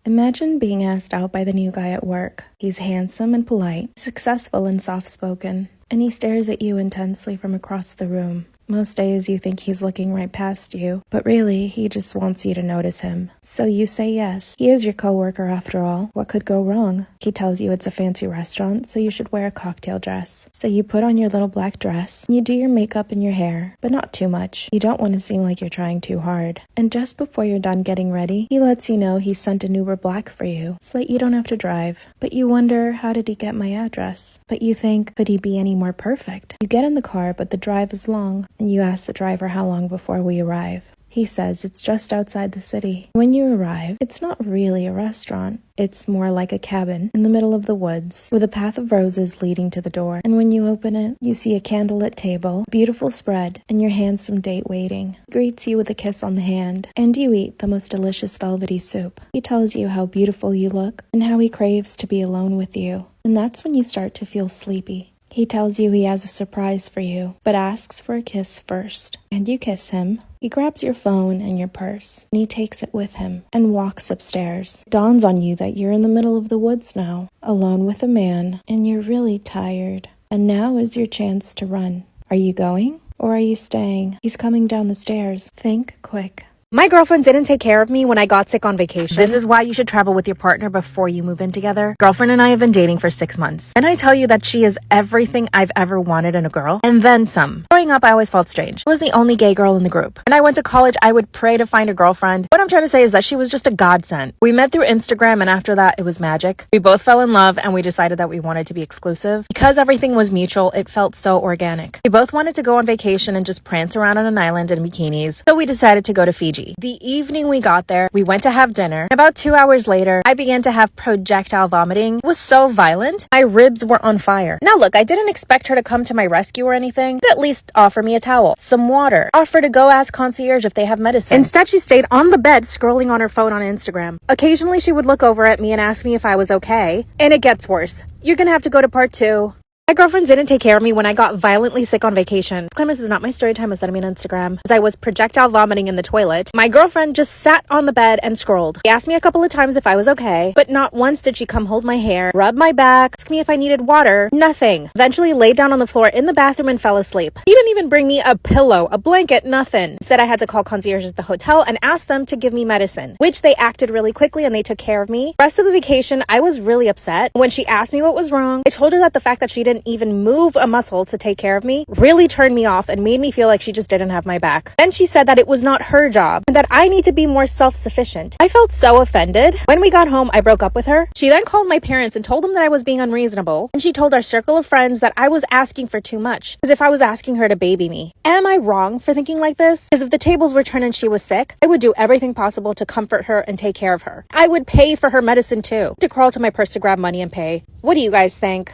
Imagine being asked out by the new guy at work. He's handsome and polite, successful and soft-spoken, and he stares at you intensely from across the room. Most days you think he's looking right past you, but really, he just wants you to notice him. So you say yes. He is your coworker after all. What could go wrong? He tells you it's a fancy restaurant, so you should wear a cocktail dress. So you put on your little black dress, and you do your makeup and your hair, but not too much. You don't want to seem like you're trying too hard. And just before you're done getting ready, he lets you know he sent an Uber Black for you, so that you don't have to drive. But you wonder, how did he get my address? But you think, could he be any more perfect? You get in the car, but the drive is long, and you ask the driver how long before we arrive. He says it's just outside the city. When you arrive, it's not really a restaurant. It's more like a cabin in the middle of the woods with a path of roses leading to the door. And when you open it, you see a candlelit table, a beautiful spread, and your handsome date waiting. He greets you with a kiss on the hand, and you eat the most delicious velvety soup. He tells you how beautiful you look and how he craves to be alone with you. And that's when you start to feel sleepy. He tells you he has a surprise for you, but asks for a kiss first. And you kiss him. He grabs your phone and your purse, and he takes it with him and walks upstairs. It dawns on you that you're in the middle of the woods now, alone with a man, and you're really tired. And now is your chance to run. Are you going? Or are you staying? He's coming down the stairs. Think quick. My girlfriend didn't take care of me when I got sick on vacation. This is why you should travel with your partner before you move in together. Girlfriend and I have been dating for 6 months. And I tell you that she is everything I've ever wanted in a girl. And then some. Growing up, I always felt strange. I was the only gay girl in the group. When I went to college, I would pray to find a girlfriend. What I'm trying to say is that she was just a godsend. We met through Instagram, and after that, it was magic. We both fell in love, and we decided that we wanted to be exclusive. Because everything was mutual, it felt so organic. We both wanted to go on vacation and just prance around on an island in bikinis. So we decided to go to Fiji. The evening we got there, we went to have dinner. About 2 hours later, I began to have projectile vomiting. It was so violent, my ribs were on fire. Now look, I didn't expect her to come to my rescue or anything, but at least offer me a towel, some water, offer to go ask concierge if they have medicine. Instead, she stayed on the bed scrolling on her phone on Instagram. Occasionally, she would look over at me and ask me if I was okay. And it gets worse. You're gonna have to go to part 2. My girlfriend didn't take care of me when I got violently sick on vacation. Disclaimer, this is not my story time, as sending me on Instagram. As I was projectile vomiting in the toilet, my girlfriend just sat on the bed and scrolled. She asked me a couple of times if I was okay, but not once did she come hold my hair, rub my back, ask me if I needed water, nothing. Eventually laid down on the floor in the bathroom and fell asleep. She didn't even bring me a pillow, a blanket, nothing. Said I had to call concierge at the hotel and ask them to give me medicine, which they acted really quickly and they took care of me. Rest of the vacation, I was really upset. When she asked me what was wrong, I told her that the fact that she didn't even move a muscle to take care of me really turned me off and made me feel like she just didn't have my back. Then she said that it was not her job and that I need to be more self-sufficient. I felt so offended. When we got home, I broke up with her. She then called my parents and told them that I was being unreasonable. And she told our circle of friends that I was asking for too much, as if I was asking her to baby me. Am I wrong for thinking like this? Because if the tables were turned and she was sick, I would do everything possible to comfort her and take care of her. I would pay for her medicine too. To crawl to my purse to grab money and pay. What do you guys think?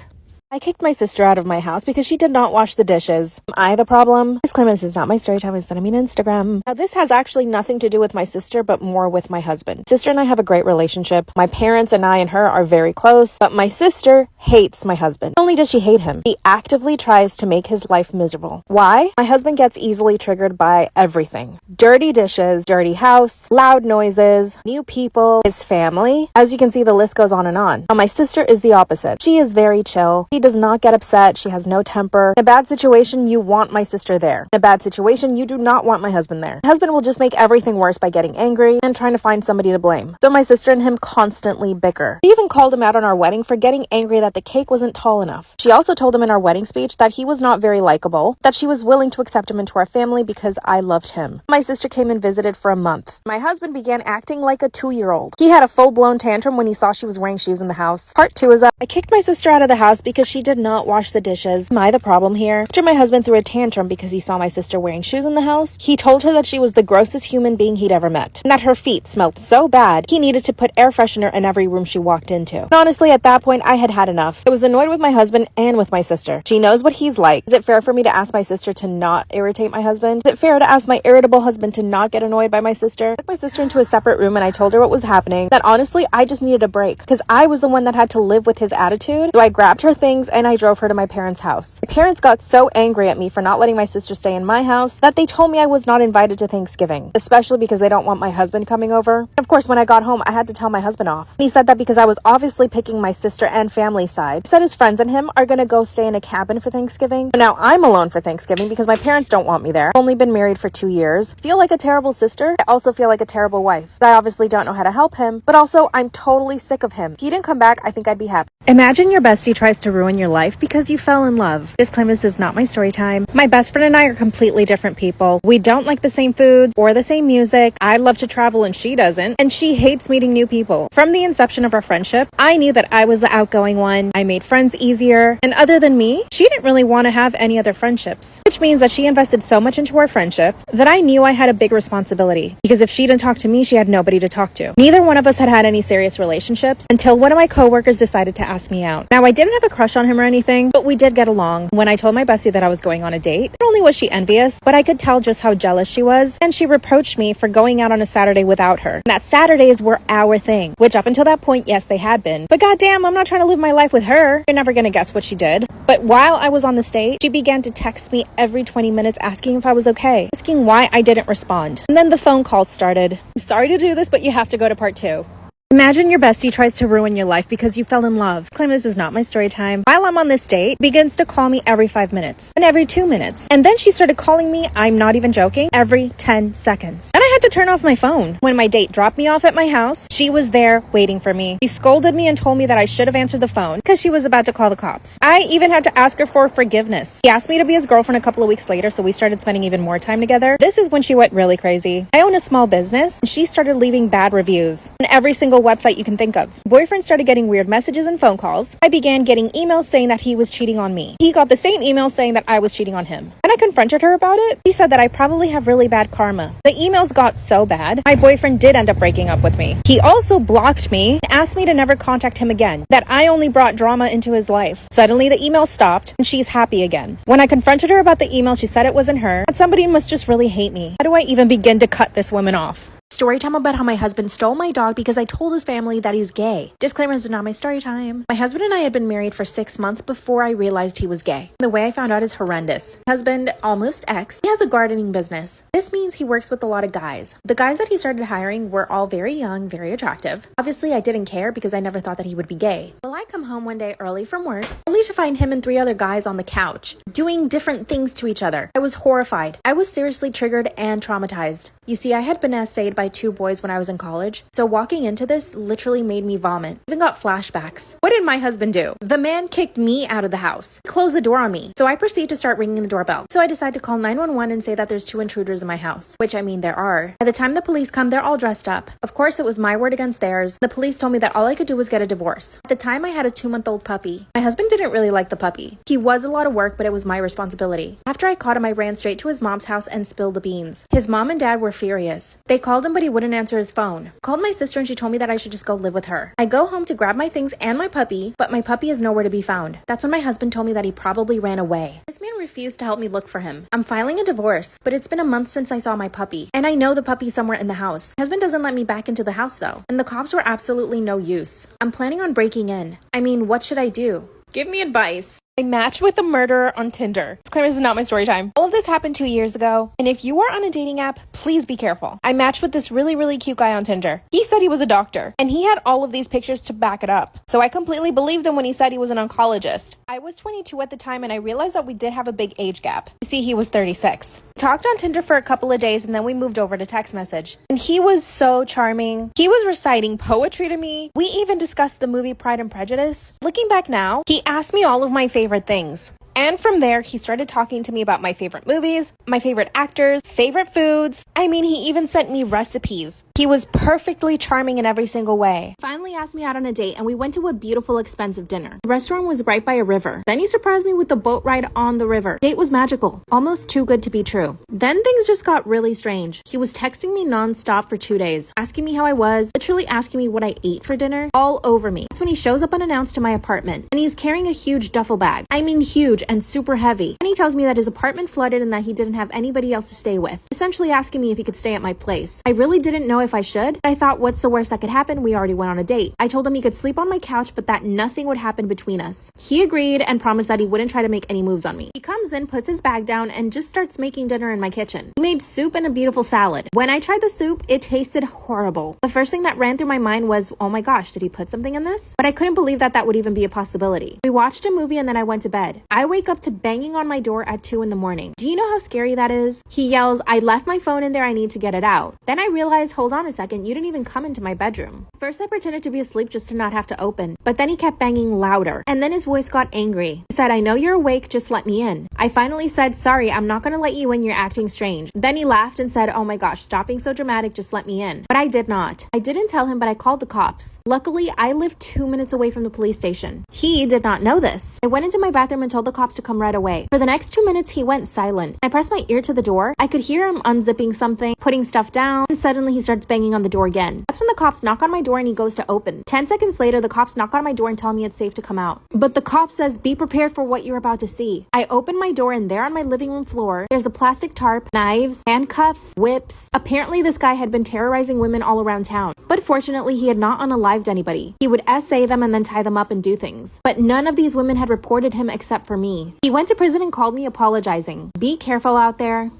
I kicked my sister out of my house because she did not wash the dishes. Am I the problem? Disclaimer, this is not my story time, it's sending me on Instagram. Now, this has actually nothing to do with my sister, but more with my husband. Sister and I have a great relationship. My parents and I and her are very close, but my sister hates my husband. Not only does she hate him, she actively tries to make his life miserable. Why? My husband gets easily triggered by everything. Dirty dishes, dirty house, loud noises, new people, his family. As you can see, the list goes on and on. Now, my sister is the opposite. She is very chill. She does not get upset. She has no temper. In a bad situation, you want my sister there. In a bad situation, you do not want my husband there. My husband will just make everything worse by getting angry and trying to find somebody to blame. So my sister and him constantly bicker. We even called him out on our wedding for getting angry that the cake wasn't tall enough. She also told him in our wedding speech that he was not very likable, that she was willing to accept him into our family because I loved him. My sister came and visited for a month. My husband began acting like a 2-year-old. He had a full-blown tantrum when he saw she was wearing shoes in the house. Part 2 is up. I kicked my sister out of the house because she did not wash the dishes. Am I the problem here? After my husband threw a tantrum because he saw my sister wearing shoes in the house, he told her that she was the grossest human being he'd ever met, and that her feet smelled so bad he needed to put air freshener in every room she walked into. And honestly, at that point, I had had enough. I was annoyed with my husband and with my sister. She knows what he's like. Is it fair for me to ask my sister to not irritate my husband? Is it fair to ask my irritable husband to not get annoyed by my sister? I took my sister into a separate room and I told her what was happening, that honestly, I just needed a break because I was the one that had to live with his attitude. So I grabbed her things things and I drove her to my parents' house. My parents got so angry at me for not letting my sister stay in my house that they told me I was not invited to Thanksgiving, especially because they don't want my husband coming over. Of course, when I got home, I had to tell my husband off. He said that because I was obviously picking my sister and family's side. He said his friends and him are gonna go stay in a cabin for Thanksgiving. But now I'm alone for Thanksgiving because my parents don't want me there. I've only been married for 2 years. I feel like a terrible sister. I also feel like a terrible wife. I obviously don't know how to help him, but also I'm totally sick of him. If he didn't come back, I think I'd be happy. Imagine your bestie tries to ruin your life because you fell in love. Disclaimer, this is not my story time. My best friend and I are completely different people. We don't like the same foods or the same music. I love to travel and she doesn't. And she hates meeting new people. From the inception of our friendship, I knew that I was the outgoing one. I made friends easier. And other than me, she didn't really want to have any other friendships. Which means that she invested so much into our friendship that I knew I had a big responsibility. Because if she didn't talk to me, she had nobody to talk to. Neither one of us had any serious relationships until one of my coworkers decided to ask me out. Now, I didn't have a crush on him or anything, but we did get along. When I told my bestie that I was going on a date, not only was she envious, but I could tell just how jealous she was, and she reproached me for going out on a Saturday without her. And that Saturdays were our thing, which up until that point, yes, they had been. But goddamn, I'm not trying to live my life with her. You're never gonna guess what she did. But while I was on this date, she began to text me every 20 minutes asking if I was okay, asking why I didn't respond. And then the phone calls started. I'm sorry to do this, but you have to go to part 2. Imagine your bestie tries to ruin your life because you fell in love. Claim this is not my story time. While I'm on this date, begins to call me every 5 minutes and every 2 minutes. And then she started calling me, I'm not even joking, every 10 seconds. And I had to turn off my phone. When my date dropped me off at my house, she was there waiting for me. She scolded me and told me that I should have answered the phone because she was about to call the cops. I even had to ask her for forgiveness. She asked me to be his girlfriend a couple of weeks later, so we started spending even more time together. This is when she went really crazy. I own a small business and she started leaving bad reviews on every single website you can think of. Boyfriend started getting weird messages and phone calls. I began getting emails saying that he was cheating on me. He got the same email saying that I was cheating on him. And I confronted her about it. She said that I probably have really bad karma. The emails got so bad, my boyfriend did end up breaking up with me. He also blocked me and asked me to never contact him again, that I only brought drama into his life. Suddenly the email stopped and she's happy again. When I confronted her about the email, she said it wasn't her, that somebody must just really hate me. How do I even begin to cut this woman off? Story time about how my husband stole my dog because I told his family that he's gay. Disclaimer, this is not my story time. My husband and I had been married for 6 months before I realized he was gay. The way I found out is horrendous. Husband, almost ex, he has a gardening business. This means he works with a lot of guys. The guys that he started hiring were all very young, very attractive. Obviously, I didn't care because I never thought that he would be gay. Well, I come home one day early from work, only to find him and 3 other guys on the couch, doing different things to each other. I was horrified. I was seriously triggered and traumatized. You see, I had been essayed by 2 boys when I was in college, so walking into this literally made me vomit. Even got flashbacks. What did my husband do? The man kicked me out of the house, closed the door on me. So I proceed to start ringing the doorbell. So I decide to call 911 and say that there's 2 intruders in my house, which I mean there are. By the time the police come, they're all dressed up. Of course, it was my word against theirs. The police told me that all I could do was get a divorce. At the time, I had a 2-month-old puppy. My husband didn't really like the puppy. He was a lot of work, but it was my responsibility. After I caught him, I ran straight to his mom's house and spilled the beans. His mom and dad were furious. They called him, but he wouldn't answer his phone. Called my sister and she told me that I should just go live with her. I go home to grab my things and my puppy, but my puppy is nowhere to be found. That's when my husband told me that he probably ran away. This man refused to help me look for him. I'm filing a divorce, but it's been a month since I saw my puppy, and I know the puppy's somewhere in the house. My husband doesn't let me back into the house though, and the cops were absolutely no use. I'm planning on breaking in. I mean, what should I do? Give me advice. I matched with a murderer on Tinder. Disclaimer, this is not my story time. All of this happened 2 years ago, and if you are on a dating app, please be careful. I matched with this really cute guy on Tinder. He said he was a doctor, and he had all of these pictures to back it up. So I completely believed him when he said he was an oncologist. I was 22 at the time, and I realized that we did have a big age gap. You see, he was 36. Talked on Tinder for a couple of days, and then we moved over to text message. And he was so charming. He was reciting poetry to me. We even discussed the movie Pride and Prejudice. Looking back now, he asked me all of my favorite things. And from there, he started talking to me about my favorite movies, my favorite actors, favorite foods. I mean, he even sent me recipes. He was perfectly charming in every single way. Finally asked me out on a date, and we went to a beautiful, expensive dinner. The restaurant was right by a river. Then he surprised me with the boat ride on the river. The date was magical, almost too good to be true. Then things just got really strange. He was texting me nonstop for 2 days, asking me how I was, literally asking me what I ate for dinner, all over me. That's when he shows up unannounced to my apartment, and he's carrying a huge duffel bag. I mean huge, and super heavy. And he tells me that his apartment flooded and that he didn't have anybody else to stay with, essentially asking me if he could stay at my place. I really didn't know if I should, but I thought, what's the worst that could happen? We already went on a date. I told him he could sleep on my couch, but that nothing would happen between us. He agreed and promised that he wouldn't try to make any moves on me. He comes in, puts his bag down, and just starts making dinner in my kitchen. He made soup and a beautiful salad. When I tried the soup, it tasted horrible. The first thing that ran through my mind was, oh my gosh, did he put something in this? But I couldn't believe that that would even be a possibility. We watched a movie and then I went to bed. I wake up to banging on my door at 2 a.m. Do you know how scary that is? He yells, I left my phone in there, I need to get it out. Then I realized, hold on a second, you didn't even come into my bedroom. First I pretended to be asleep just to not have to open, but then he kept banging louder. And then his voice got angry. He said, I know you're awake, just let me in. I finally said, sorry, I'm not gonna let you in, you're acting strange. Then he laughed and said, oh my gosh, stop being so dramatic, just let me in. But I did not. I didn't tell him, but I called the cops. Luckily, I live 2 minutes away from the police station. He did not know this. I went into my bathroom and told the cops to come right away. For the next 2 minutes, he went silent. I pressed my ear to the door. I could hear him unzipping something, putting stuff down, and suddenly he starts banging on the door again. That's when the cops knock on my door and he goes to open. 10 seconds later, the cops knock on my door and tell me it's safe to come out. But the cop says, be prepared for what you're about to see. I open my door and there on my living room floor, there's a plastic tarp, knives, handcuffs, whips. Apparently this guy had been terrorizing women all around town. But fortunately, he had not unalived anybody. He would SA them and then tie them up and do things. But none of these women had reported him except for me. He went to prison and called me apologizing. Be careful out there.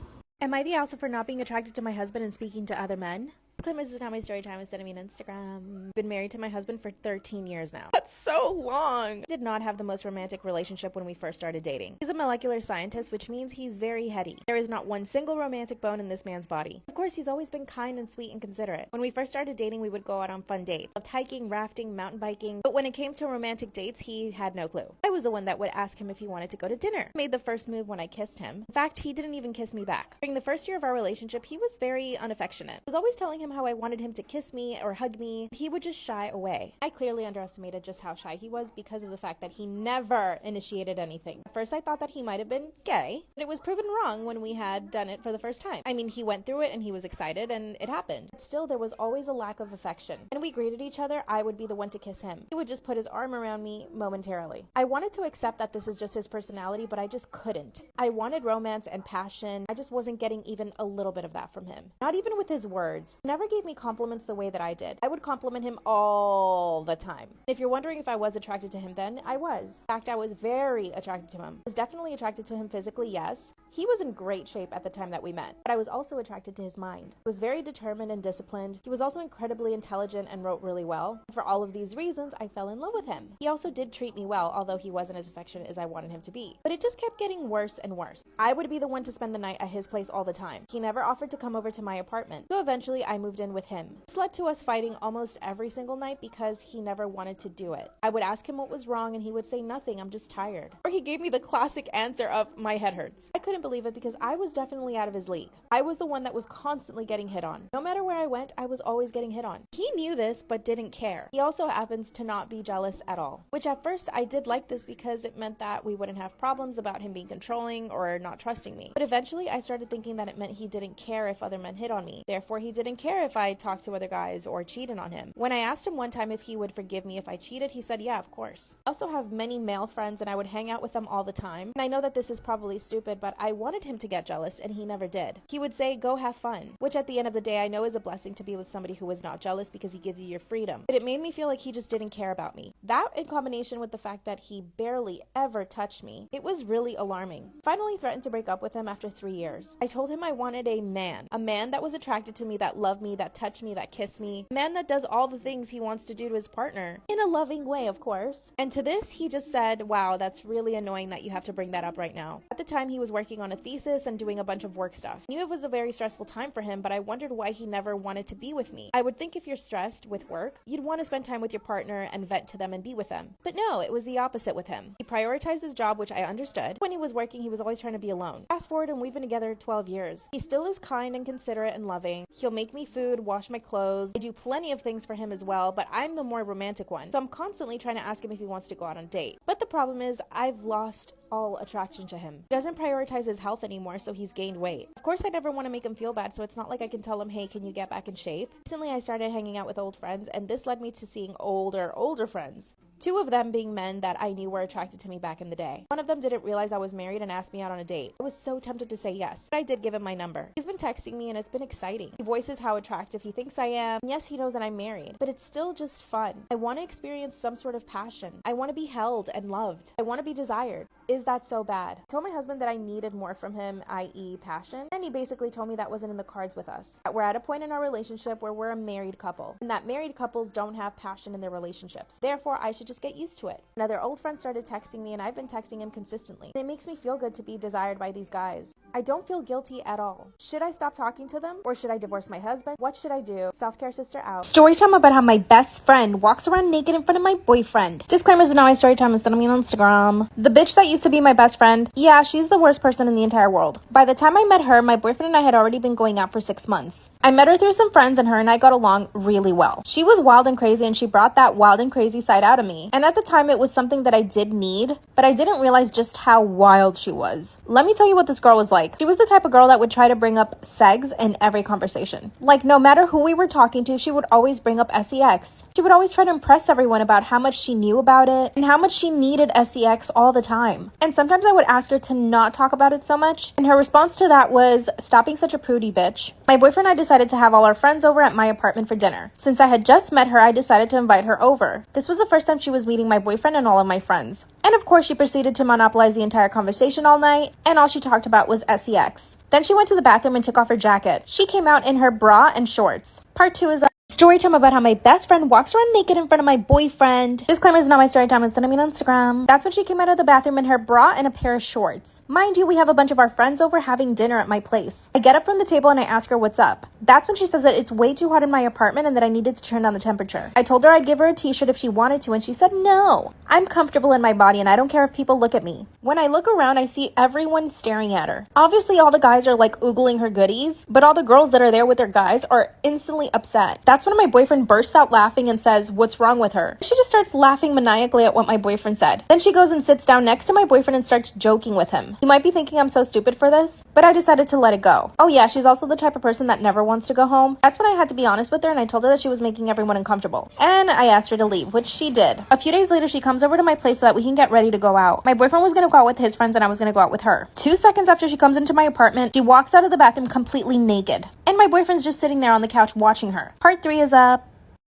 Am I the asshole for not being attracted to my husband and speaking to other men? This is now my story time. Sending me on Instagram. Been married to my husband for 13 years now. That's so long. Did not have the most romantic relationship when we first started dating. He's a molecular scientist, which means he's very heady. There is not one single romantic bone in this man's body. Of course, he's always been kind and sweet and considerate. When we first started dating, we would go out on fun dates. Loved hiking, rafting, mountain biking. But when it came to romantic dates, he had no clue. I was the one that would ask him if he wanted to go to dinner. Made the first move when I kissed him. In fact, he didn't even kiss me back. During the first year of our relationship, he was very unaffectionate. I was always telling him how I wanted him to kiss me or hug me. He would just shy away. I clearly underestimated just how shy he was because of the fact that he never initiated anything. At first I thought that he might have been gay, but it was proven wrong when we had done it for the first time. I mean, he went through it and he was excited and it happened. But still, there was always a lack of affection. When we greeted each other, I would be the one to kiss him. He would just put his arm around me momentarily. I wanted to accept that this is just his personality, but I just couldn't. I wanted romance and passion. I just wasn't getting even a little bit of that from him. Not even with his words. He never gave me compliments the way that I did. I would compliment him all the time. If you're wondering if I was attracted to him then, I was. In fact, I was very attracted to him. I was definitely attracted to him physically, yes. He was in great shape at the time that we met, but I was also attracted to his mind. He was very determined and disciplined. He was also incredibly intelligent and wrote really well. For all of these reasons, I fell in love with him. He also did treat me well, although he wasn't as affectionate as I wanted him to be. But it just kept getting worse and worse. I would be the one to spend the night at his place all the time. He never offered to come over to my apartment. So eventually I moved in with him. This led to us fighting almost every single night because he never wanted to do it. I would ask him what was wrong and he would say nothing, I'm just tired. Or he gave me the classic answer of my head hurts. I couldn't believe it because I was definitely out of his league. I was the one that was constantly getting hit on. No matter where I went, I was always getting hit on. He knew this but didn't care. He also happens to not be jealous at all. Which at first I did like this because it meant that we wouldn't have problems about him being controlling or not trusting me. But eventually I started thinking that it meant he didn't care if other men hit on me. Therefore he didn't care if I talked to other guys or cheated on him. When I asked him one time if he would forgive me if I cheated, he said, yeah, of course. I also have many male friends and I would hang out with them all the time. And I know that this is probably stupid, but I wanted him to get jealous and he never did. He would say, go have fun, which at the end of the day, I know is a blessing to be with somebody who is not jealous because he gives you your freedom. But it made me feel like he just didn't care about me. That in combination with the fact that he barely ever touched me, it was really alarming. Finally threatened to break up with him after 3 years. I told him I wanted a man that was attracted to me, that loved me, that touched me, that kissed me, a man that does all the things he wants to do to his partner, in a loving way, of course. And to this, he just said, wow, that's really annoying that you have to bring that up right now. At the time, he was working on a thesis and doing a bunch of work stuff. I knew it was a very stressful time for him, but I wondered why he never wanted to be with me. I would think if you're stressed with work, you'd want to spend time with your partner and vent to them and be with them. But no, it was the opposite with him. He prioritized his job, which I understood. When he was working, he was always trying to be alone. Fast forward and we've been together 12 years. He still is kind and considerate and loving. He'll make me food, wash my clothes. I do plenty of things for him as well, but I'm the more romantic one. So I'm constantly trying to ask him if he wants to go out on a date. But the problem is I've lost all attraction to him. He doesn't prioritize his health anymore, so he's gained weight. Of course, I never want to make him feel bad, so it's not like I can tell him, hey, can you get back in shape? Recently, I started hanging out with old friends, and this led me to seeing older friends. 2 of them being men that I knew were attracted to me back in the day. One of them didn't realize I was married and asked me out on a date. I was so tempted to say yes, but I did give him my number. He's been texting me and it's been exciting. He voices how attractive he thinks I am. And yes, he knows that I'm married, but it's still just fun. I want to experience some sort of passion. I want to be held and loved. I want to be desired. Is that so bad? I told my husband that I needed more from him, i.e. passion, and he basically told me that wasn't in the cards with us. That we're at a point in our relationship where we're a married couple, and that married couples don't have passion in their relationships. Therefore, I should just get used to it. Another old friend started texting me, and I've been texting him consistently. And it makes me feel good to be desired by these guys. I don't feel guilty at all. Should I stop talking to them, or should I divorce my husband? What should I do? Self-care sister out. Story time about how my best friend walks around naked in front of my boyfriend. Disclaimers is not my story time, instead of me on Instagram. The bitch that used to be my best friend, yeah, she's the worst person in the entire world. By the time I met her, my boyfriend and I had already been going out for 6 months. I met her through some friends and her and I got along really well. She was wild and crazy and she brought that wild and crazy side out of me. And at the time it was something that I did need, but I didn't realize just how wild she was. Let me tell you what this girl was like. She was the type of girl that would try to bring up sex in every conversation. Like no matter who we were talking to, she would always bring up sex. She would always try to impress everyone about how much she knew about it and how much she needed sex all the time. And sometimes I would ask her to not talk about it so much, and her response to that was, "Stop being such a prudy bitch." My boyfriend and I decided to have all our friends over at my apartment for dinner. Since I had just met her, I decided to invite her over. This was the first time she was meeting my boyfriend and all of my friends. And of course, she proceeded to monopolize the entire conversation all night, and all she talked about was sex. Then she went to the bathroom and took off her jacket. She came out in her bra and shorts. Part 2 is story time about how my best friend walks around naked in front of my boyfriend. Disclaimer is not my story time, it's sending me on Instagram. That's when she came out of the bathroom in her bra and a pair of shorts. Mind you, we have a bunch of our friends over having dinner at my place. I get up from the table and I ask her what's up. That's when she says that it's way too hot in my apartment and that I needed to turn down the temperature. I told her I'd give her a t-shirt if she wanted to and she said no. I'm comfortable in my body and I don't care if people look at me. When I look around, I see everyone staring at her. Obviously, all the guys are like oogling her goodies, but all the girls that are there with their guys are instantly upset. That's when my boyfriend bursts out laughing and says, "What's wrong with her?" She just starts laughing maniacally at what my boyfriend said. Then she goes and sits down next to my boyfriend and starts joking with him. You might be thinking I'm so stupid for this, but I decided to let it go. Oh yeah, she's also the type of person that never wants to go home. That's when I had to be honest with her and I told her that she was making everyone uncomfortable. And I asked her to leave, which she did. A few days later, she comes over to my place so that we can get ready to go out. My boyfriend was gonna go out with his friends and I was gonna go out with her. 2 seconds after she comes into my apartment, she walks out of the bathroom completely naked. And my boyfriend's just sitting there on the couch watching her. Part 3 is up.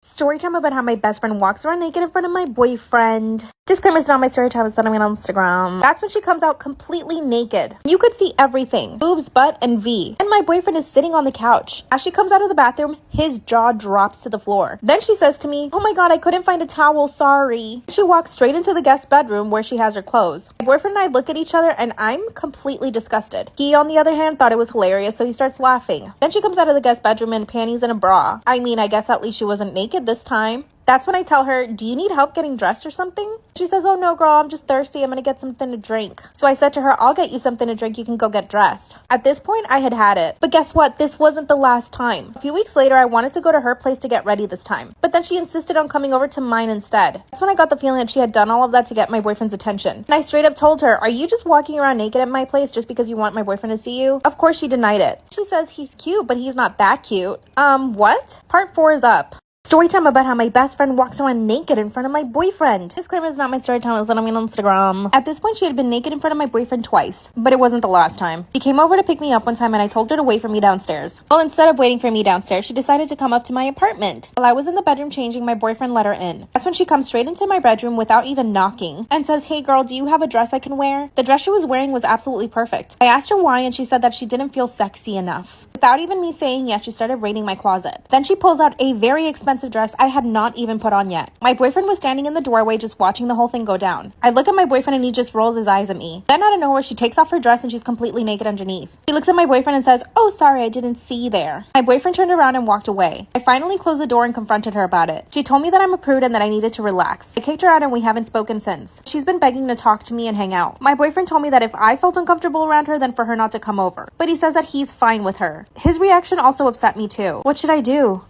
Story time about how my best friend walks around naked in front of my boyfriend. Disclaimer's not my story time, it's sending me on Instagram. That's when she comes out completely naked. You could see everything. Boobs, butt, and V. And my boyfriend is sitting on the couch. As she comes out of the bathroom, his jaw drops to the floor. Then she says to me, "Oh my god, I couldn't find a towel, sorry." She walks straight into the guest bedroom where she has her clothes. My boyfriend and I look at each other and I'm completely disgusted. He, on the other hand, thought it was hilarious, so he starts laughing. Then she comes out of the guest bedroom in panties and a bra. I mean, I guess at least she wasn't naked this time. That's when I tell her, "Do you need help getting dressed or something?" She says, "Oh no, girl, I'm just thirsty. I'm gonna get something to drink." So I said to her, "I'll get you something to drink. You can go get dressed." At this point, I had it. But guess what? This wasn't the last time. A few weeks later, I wanted to go to her place to get ready this time. But then she insisted on coming over to mine instead. That's when I got the feeling that she had done all of that to get my boyfriend's attention. And I straight up told her, "Are you just walking around naked at my place just because you want my boyfriend to see you?" Of course, she denied it. She says, "He's cute, but he's not that cute." What? Part 4 is up. Story time about how my best friend walks around naked in front of my boyfriend. Disclaimer is not my story time, it's on Instagram. At this point, she had been naked in front of my boyfriend twice, but it wasn't the last time. She came over to pick me up one time and I told her to wait for me downstairs. Well, instead of waiting for me downstairs, she decided to come up to my apartment. While I was in the bedroom changing, my boyfriend let her in. That's when she comes straight into my bedroom without even knocking and says, "Hey girl, do you have a dress I can wear?" The dress she was wearing was absolutely perfect. I asked her why and she said that she didn't feel sexy enough. Without even me saying yes, she started raiding my closet. Then she pulls out a very expensive dress I had not even put on yet. My boyfriend was standing in the doorway just watching the whole thing go down. I look at my boyfriend and he just rolls his eyes at me. Then out of nowhere, she takes off her dress and she's completely naked underneath. She looks at my boyfriend and says, "Oh, sorry, I didn't see there." My boyfriend turned around and walked away. I finally closed the door and confronted her about it. She told me that I'm a prude and that I needed to relax. I kicked her out and we haven't spoken since. She's been begging to talk to me and hang out. My boyfriend told me that if I felt uncomfortable around her, then for her not to come over. But he says that he's fine with her. His reaction also upset me too. What should I do?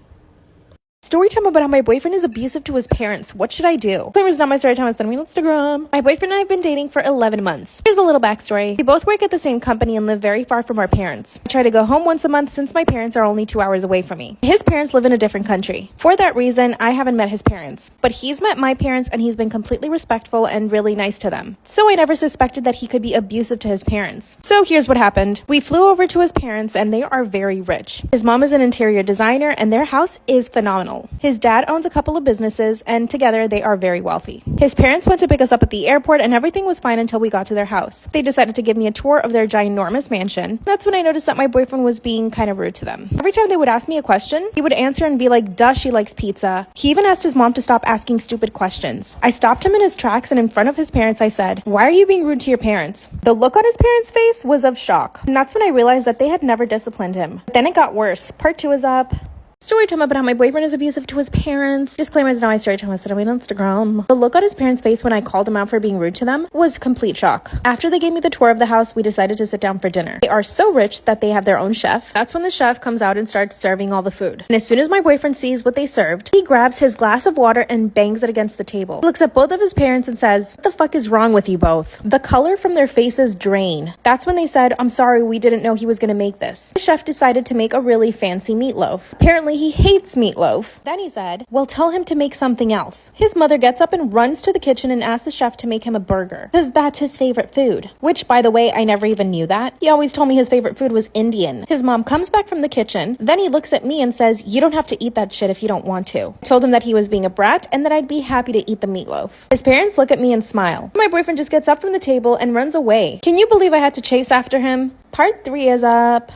Story time about how my boyfriend is abusive to his parents. What should I do? Disclaimer is not my story time. It's on Instagram. My boyfriend and I have been dating for 11 months. Here's a little backstory. We both work at the same company and live very far from our parents. I try to go home once a month since my parents are only 2 hours away from me. His parents live in a different country. For that reason, I haven't met his parents. But he's met my parents and he's been completely respectful and really nice to them. So I never suspected that he could be abusive to his parents. So here's what happened. We flew over to his parents and they are very rich. His mom is an interior designer and their house is phenomenal. His dad owns a couple of businesses and together they are very wealthy. His parents went to pick us up at the airport and everything was fine until we got to their house. They decided to give me a tour of their ginormous mansion. That's when I noticed that my boyfriend was being kind of rude to them. Every time they would ask me a question, he would answer and be like, duh, she likes pizza. He even asked his mom to stop asking stupid questions. I stopped him in his tracks and in front of his parents I said, why are you being rude to your parents? The look on his parents' face was of shock. And that's when I realized that they had never disciplined him. Then it got worse. Part 2 is up. Story time about how my boyfriend is abusive to his parents. Disclaimer is not my story time. I said on Instagram. The look on his parents' face when I called him out for being rude to them was complete shock. After they gave me the tour of the house, we decided to sit down for dinner. They are so rich that they have their own chef. That's when the chef comes out and starts serving all the food. And as soon as my boyfriend sees what they served, he grabs his glass of water and bangs it against the table. He looks at both of his parents and says, what the fuck is wrong with you both? The color from their faces drain. That's when they said, I'm sorry, we didn't know he was gonna make this. The chef decided to make a really fancy meatloaf. Apparently he hates meatloaf. Then he said, well, tell him to make something else. His mother gets up and runs to the kitchen and asks the chef to make him a burger, because that's his favorite food. Which, by the way, I never even knew that. He always told me his favorite food was Indian. His mom comes back from the kitchen, then he looks at me and says, you don't have to eat that shit if you don't want to. I told him that he was being a brat and that I'd be happy to eat the meatloaf. His parents look at me and smile. My boyfriend just gets up from the table and runs away. Can you believe I had to chase after him? Part 3 is up.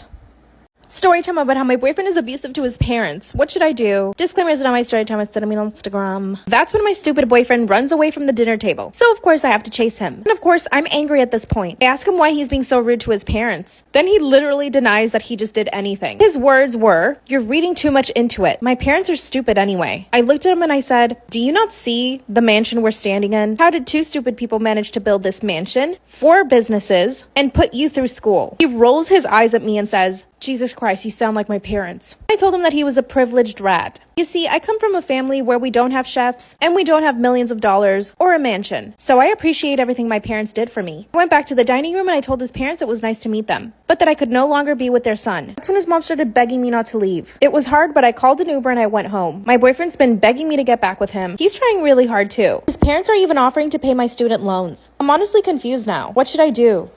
Story time about how my boyfriend is abusive to his parents. What should I do? Disclaimer is not my story time. It's on Instagram. That's when my stupid boyfriend runs away from the dinner table. So of course I have to chase him. And of course I'm angry at this point. I ask him why he's being so rude to his parents. Then he literally denies that he just did anything. His words were, you're reading too much into it. My parents are stupid anyway. I looked at him and I said, do you not see the mansion we're standing in? How did 2 stupid people manage to build this mansion, 4 businesses, and put you through school? He rolls his eyes at me and says, Jesus Christ, you sound like my parents. I told him that he was a privileged rat. You see, I come from a family where we don't have chefs and we don't have millions of dollars or a mansion. So I appreciate everything my parents did for me. I went back to the dining room and I told his parents it was nice to meet them, but that I could no longer be with their son. That's when his mom started begging me not to leave. It was hard, but I called an Uber and I went home. My boyfriend's been begging me to get back with him. He's trying really hard too. His parents are even offering to pay my student loans. I'm honestly confused now. What should I do?